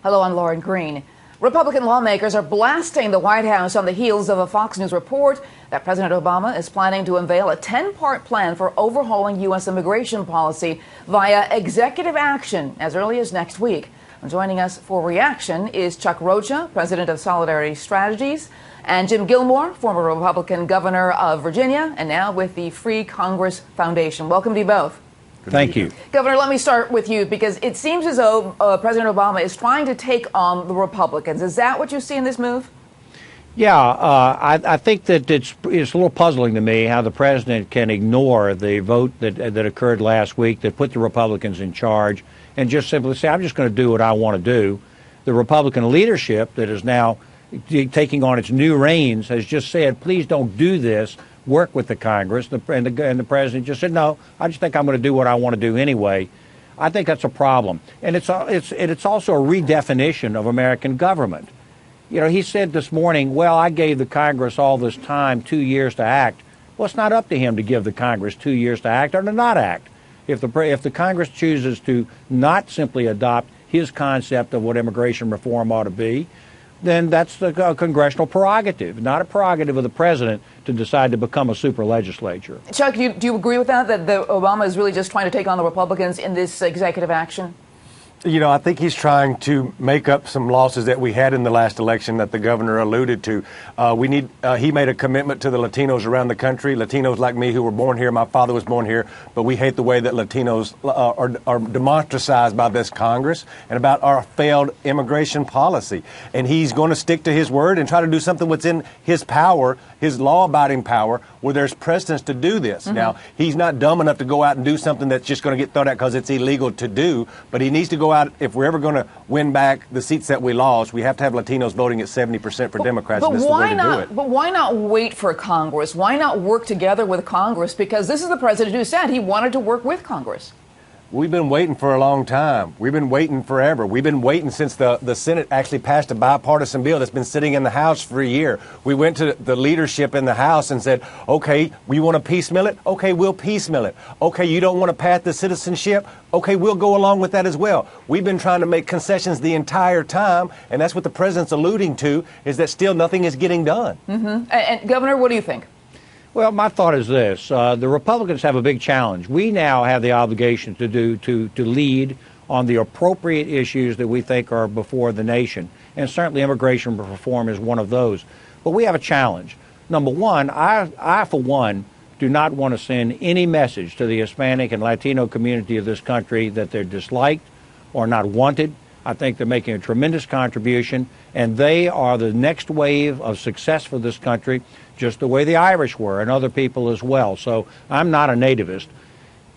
Hello, I'm Lauren Green. Republican lawmakers are blasting the White House on the heels of a Fox News report that President Obama is planning to unveil a 10-part plan for overhauling U.S. immigration policy via executive action as early as next week. And joining us for reaction is Chuck Rocha, president of Solidarity Strategies, and Jim Gilmore, former Republican governor of Virginia, and now with the Free Congress Foundation. Welcome to you both. Thank you. Governor, let me start with you because it seems as though President Obama is trying to take on the Republicans. Is that what you see in this move? Yeah, I think that it's a little puzzling to me how the president can ignore the vote that occurred last week that put the Republicans in charge and just simply say, I'm just going to do what I want to do. The Republican leadership that is now taking on its new reins has just said, please don't do this. Work with the Congress, and the president just said, no, I just think I'm going to do what I want to do anyway. I think that's a problem. And it's also a redefinition of American government. You know, he said this morning, well, I gave the Congress all this time, 2 years to act. Well, it's not up to him to give the Congress 2 years to act or to not act. If the Congress chooses to not simply adopt his concept of what immigration reform ought to be, then that's the congressional prerogative, not a prerogative of the president to decide to become a super legislature. Chuck, do you agree with that Obama is really just trying to take on the Republicans in this executive action? You know, I think he's trying to make up some losses that we had in the last election that the governor alluded to. He made a commitment to the Latinos around the country, Latinos like me who were born here. My father was born here, but we hate the way that Latinos are demonstracized by this Congress and about our failed immigration policy. And he's going to stick to his word and try to do something within his power, his law-abiding power, where there's precedence to do this. Mm-hmm. Now, he's not dumb enough to go out and do something that's just going to get thrown out because it's illegal to do, but he needs to go out. If we're ever going to win back the seats that we lost, we have to have Latinos voting at 70% for Democrats. But and this is the way to do it. But why not wait for Congress? Why not work together with Congress? Because this is the president who said he wanted to work with Congress. We've been waiting for a long time. We've been waiting forever. We've been waiting since the Senate actually passed a bipartisan bill that's been sitting in the House for a year. We went to the leadership in the House and said, okay, we want to piecemeal it? Okay, we'll piecemeal it. Okay, you don't want to pass the citizenship? Okay, we'll go along with that as well. We've been trying to make concessions the entire time, and that's what the president's alluding to, is that still nothing is getting done. Mm-hmm. And Governor, what do you think? Well, my thought is this. The Republicans have a big challenge. We now have the obligation to lead on the appropriate issues that we think are before the nation. And certainly immigration reform is one of those. But we have a challenge. Number one, I for one, do not want to send any message to the Hispanic and Latino community of this country that they're disliked or not wanted. I think they're making a tremendous contribution, and they are the next wave of success for this country, just the way the Irish were and other people as well. So I'm not a nativist.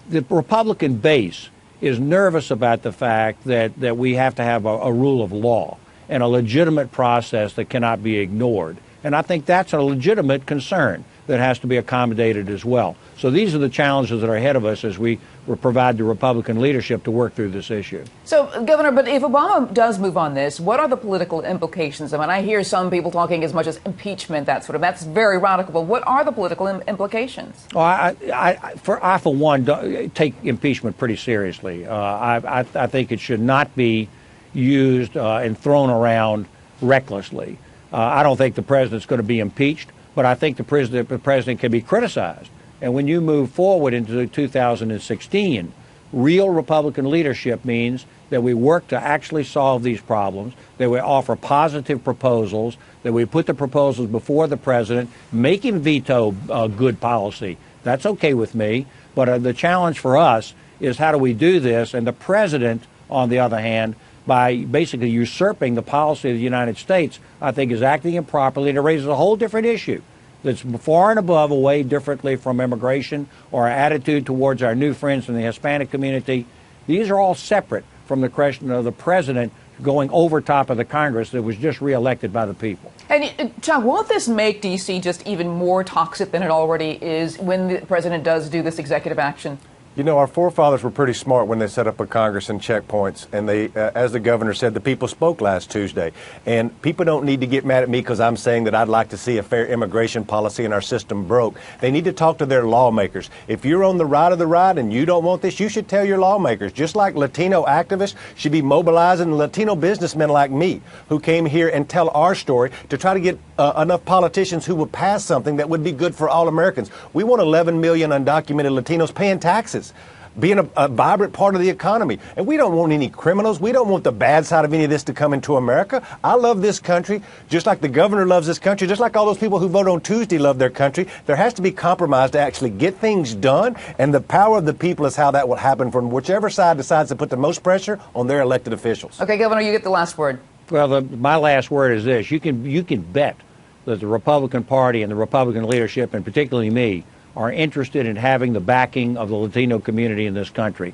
The Republican base is nervous about the fact that we have to have a rule of law and a legitimate process that cannot be ignored. And I think that's a legitimate concern that has to be accommodated as well. So these are the challenges that are ahead of us as we provide the Republican leadership to work through this issue. So, Governor, but if Obama does move on this, what are the political implications? I mean, I hear some people talking as much as impeachment, that's very radical. But what are the political implications? Well, I for one, take impeachment pretty seriously. I think it should not be used and thrown around recklessly. I don't think the president's going to be impeached, but I think the president can be criticized. And when you move forward into 2016, real Republican leadership means that we work to actually solve these problems, that we offer positive proposals, that we put the proposals before the president, make him veto good policy. That's okay with me. But the challenge for us is how do we do this? And the president, on the other hand, by basically usurping the policy of the United States, I think is acting improperly, and it raises a whole different issue that's far and above, away differently from immigration or our attitude towards our new friends in the Hispanic community. These are all separate from the question of the president going over top of the Congress that was just reelected by the people. And Chuck, won't this make D.C. just even more toxic than it already is when the president does do this executive action? You know, our forefathers were pretty smart when they set up a Congress and checkpoints. And they, as the governor said, the people spoke last Tuesday. And people don't need to get mad at me because I'm saying that I'd like to see a fair immigration policy and our system broke. They need to talk to their lawmakers. If you're on the right of the right and you don't want this, you should tell your lawmakers. Just like Latino activists should be mobilizing Latino businessmen like me who came here and tell our story to try to get enough politicians who will pass something that would be good for all Americans. We want 11 million undocumented Latinos paying taxes, being a vibrant part of the economy. And we don't want any criminals. We don't want the bad side of any of this to come into America. I love this country, just like the governor loves this country, just like all those people who voted on Tuesday love their country. There has to be compromise to actually get things done, and the power of the people is how that will happen from whichever side decides to put the most pressure on their elected officials. Okay, Governor, you get the last word. Well, my last word is this. You can bet that the Republican Party and the Republican leadership, and particularly me, are interested in having the backing of the Latino community in this country.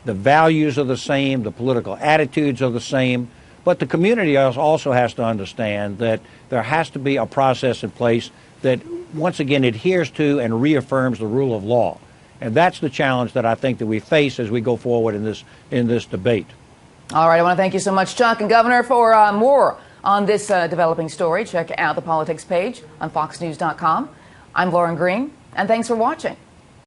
The values are the same, the political attitudes are the same, but the community also has to understand that there has to be a process in place that, once again, adheres to and reaffirms the rule of law. And that's the challenge that I think that we face as we go forward in this debate. All right, I want to thank you so much, Chuck. And Governor, for more on this developing story, check out the politics page on foxnews.com. I'm Lauren Green, and thanks for watching.